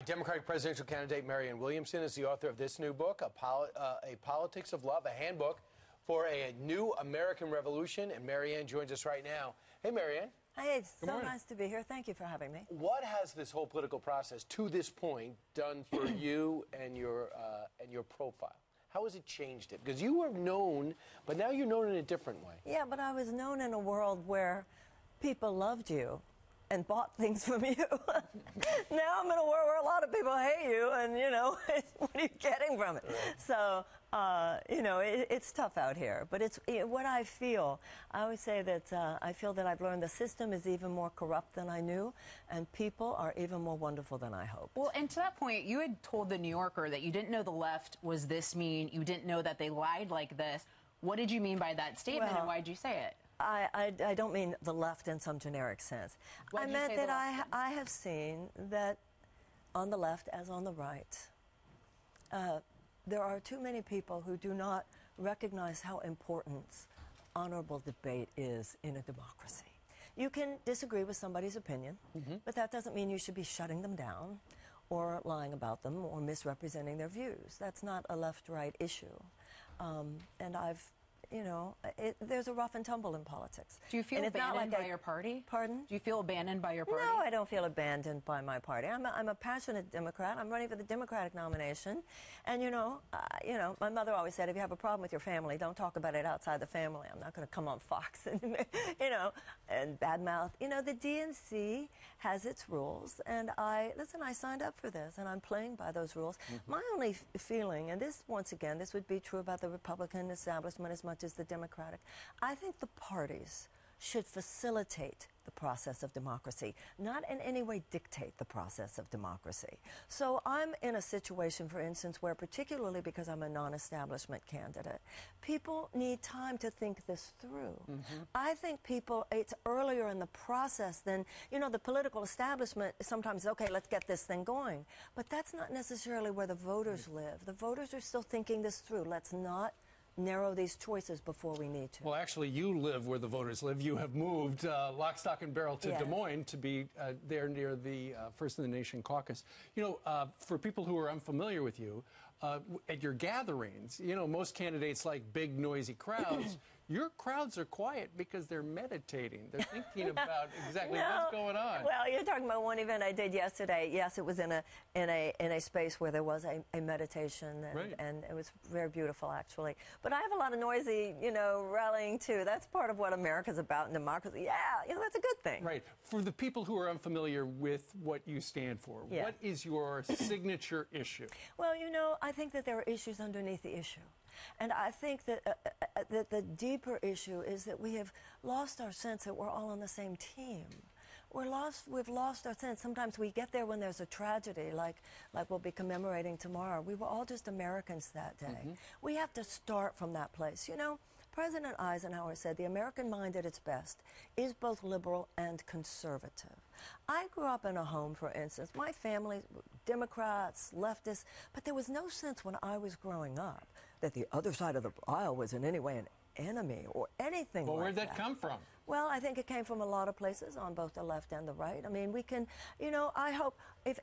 Democratic presidential candidate Marianne Williamson is the author of this new book, A Politics of Love, a handbook for a new American revolution. And Marianne joins us right now. Hey, Marianne. Hey, it's so nice to be here. Thank you for having me. What has this whole political process to this point done for you and your profile? How has it changed it? Because you were known, but now you're known in a different way. Yeah, but I was known in a world where people loved you and bought things from you. Now I'm in a world where a lot of people hate you, and, you know, what are you getting from it? Right. So, you know, it's tough out here. But it's what I feel. I always say that I feel that I've learned the system is even more corrupt than I knew, and people are even more wonderful than I hoped. Well, and to that point, you had told the New Yorker that you didn't know the left was this mean. You didn't know that they lied like this. What did you mean by that statement, and why did you say it? I don't mean the left in some generic sense. I meant that I have seen that on the left as on the right, there are too many people who do not recognize how important honorable debate is in a democracy. You can disagree with somebody's opinion, but that doesn't mean you should be shutting them down or lying about them or misrepresenting their views. That's not a left-right issue. And you know, there's a rough and tumble in politics. Do you feel abandoned by your party? Pardon? Do you feel abandoned by your party? No, I don't feel abandoned by my party. I'm a passionate Democrat. I'm running for the Democratic nomination. And, you know, my mother always said, if you have a problem with your family, don't talk about it outside the family. I'm not going to come on Fox and, you know, and badmouth. You know, the DNC has its rules. And I signed up for this, and I'm playing by those rules. My only feeling, and this, once again, this would be true about the Republican establishment as much as the Democratic. I think the parties should facilitate the process of democracy, not in any way dictate the process of democracy. So I'm in a situation, for instance, where particularly because I'm a non-establishment candidate, people need time to think this through. I think it's earlier in the process than, you know, the political establishment sometimes, okay, let's get this thing going. But that's not necessarily where the voters live. The voters are still thinking this through. Let's not narrow these choices before we need to. Well, actually, you live where the voters live. You have moved lock, stock, and barrel to Des Moines to be there near the First in the Nation caucus. You know, for people who are unfamiliar with you, at your gatherings, you know, most candidates like big, noisy crowds. Your crowds are quiet because they're meditating. They're thinking about exactly what's going on. Well, you're talking about one event I did yesterday. Yes, it was in a space where there was a meditation, and it was very beautiful, actually. But I have a lot of noisy, you know, rallying too. That's part of what America's about in democracy. Yeah, you know, that's a good thing. Right. For the people who are unfamiliar with what you stand for, what is your signature issue? Well, you know, I think that there are issues underneath the issue. And I think that, that the deeper issue is that we have lost our sense that we're all on the same team. We've lost our sense. Sometimes we get there when there's a tragedy, like we'll be commemorating tomorrow. We were all just Americans that day. We have to start from that place. You know, President Eisenhower said the American mind at its best is both liberal and conservative. I grew up in a home, for instance, my family, Democrats, leftists, but there was no sense when I was growing up that the other side of the aisle was in any way an enemy or anything like that. Well, where'd that come from? Well, I think it came from a lot of places on both the left and the right. I mean, we can, you know, I hope, if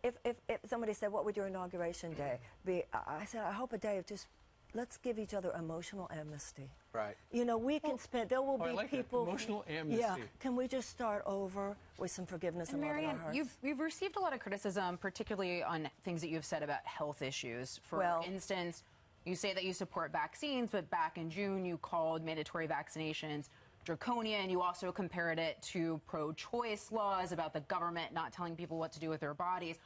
somebody said, what would your inauguration day be? I said, I hope a day of just, let's give each other emotional amnesty. Right. You know, we can spend, there will be people. Emotional amnesty. Yeah. Can we just start over with some forgiveness and love in our hearts? You've received a lot of criticism, particularly on things that you've said about health issues. For instance, you say that you support vaccines, but back in June you called mandatory vaccinations draconian. You also compared it to pro-choice laws about the government not telling people what to do with their bodies.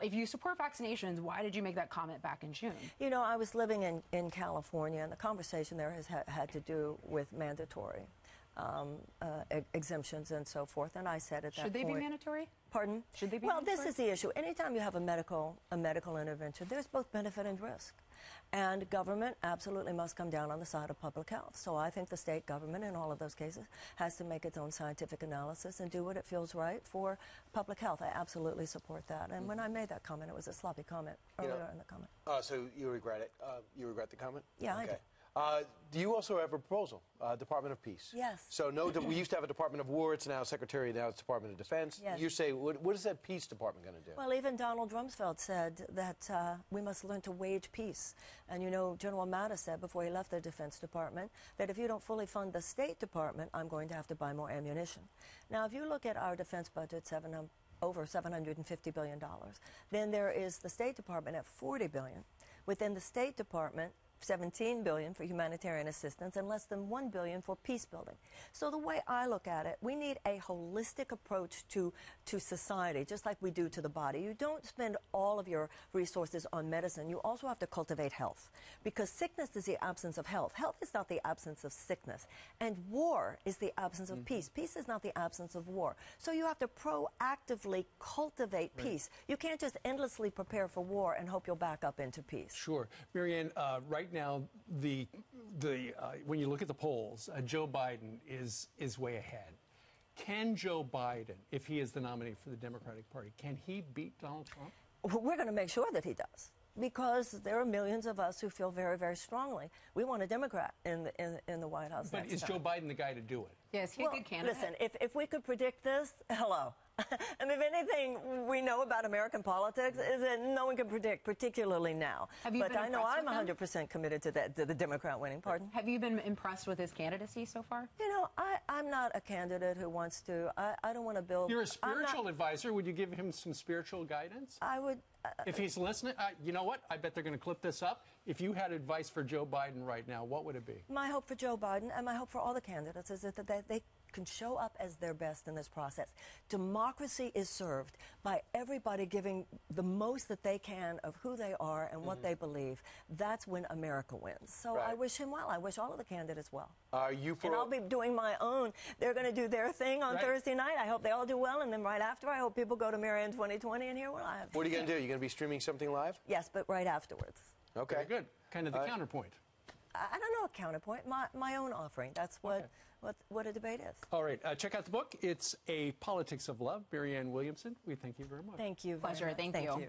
If you support vaccinations, why did you make that comment back in June? You know, I was living in California, and the conversation there has had to do with mandatory exemptions and so forth. And I said at that point, should they be mandatory? Pardon? Should they be mandatory? mandatory? This is the issue. Anytime you have a medical intervention, there's both benefit and risk. And government absolutely must come down on the side of public health. So I think the state government in all of those cases has to make its own scientific analysis and do what it feels right for public health. I absolutely support that. And when I made that comment, it was a sloppy comment earlier in the comment. So you regret it? You regret the comment? Yeah, I do. You also have a proposal, Department of Peace. Yes. So we used to have a Department of War. It's now Secretary. Now it's Department of Defense. Yes. You say, what is that Peace Department going to do? Well, even Donald Rumsfeld said that we must learn to wage peace. And you know, General Mattis said before he left the Defense Department that if you don't fully fund the State Department, I'm going to have to buy more ammunition. Now, if you look at our defense budget, over $750 billion, then there is the State Department at $40 billion. Within the State Department, $17 billion for humanitarian assistance and less than $1 billion for peace building. So the way I look at it, we need a holistic approach to society, just like we do to the body. You don't spend all of your resources on medicine. You also have to cultivate health, because sickness is the absence of health. Health is not the absence of sickness. And war is the absence of peace. Peace is not the absence of war. So you have to proactively cultivate peace. You can't just endlessly prepare for war and hope you'll back up into peace. Sure. Marianne, right now, when you look at the polls, Joe Biden is way ahead. Can Joe Biden, if he is the nominee for the Democratic Party, can he beat Donald Trump? We're going to make sure that he does, because there are millions of us who feel very, very strongly we want a Democrat in the White House. But is Joe Biden the guy to do it? Yes, he's a good candidate. Listen, if we could predict this, hello. I mean, if anything we know about American politics is that no one can predict, particularly now. But I know I'm 100% committed to the Democrat winning. Pardon? Have you been impressed with his candidacy so far? You know, I'm not a candidate who wants to. I don't want to build. You're a spiritual advisor. Would you give him some spiritual guidance? I would. If he's listening, you know what? I bet they're going to clip this up. If you had advice for Joe Biden right now, what would it be? My hope for Joe Biden and my hope for all the candidates is that they can show up as their best in this process. Democracy is served by everybody giving the most that they can of who they are and what they believe. That's when America wins. So I wish him well. I wish all of the candidates well. Are you for? And I'll be doing my own. They're going to do their thing on Thursday night. I hope they all do well. And then right after, I hope people go to Marianne 2020 and hear what I have to say. What are you going to do? You're going to be streaming something live? Yes, but right afterwards. Okay. Very good. Kind of the counterpoint. I don't know a counterpoint. My own offering. That's what a debate is. All right. Check out the book. It's A Politics of Love. Marianne Williamson, we thank you very much. Thank you. Pleasure. Thank you.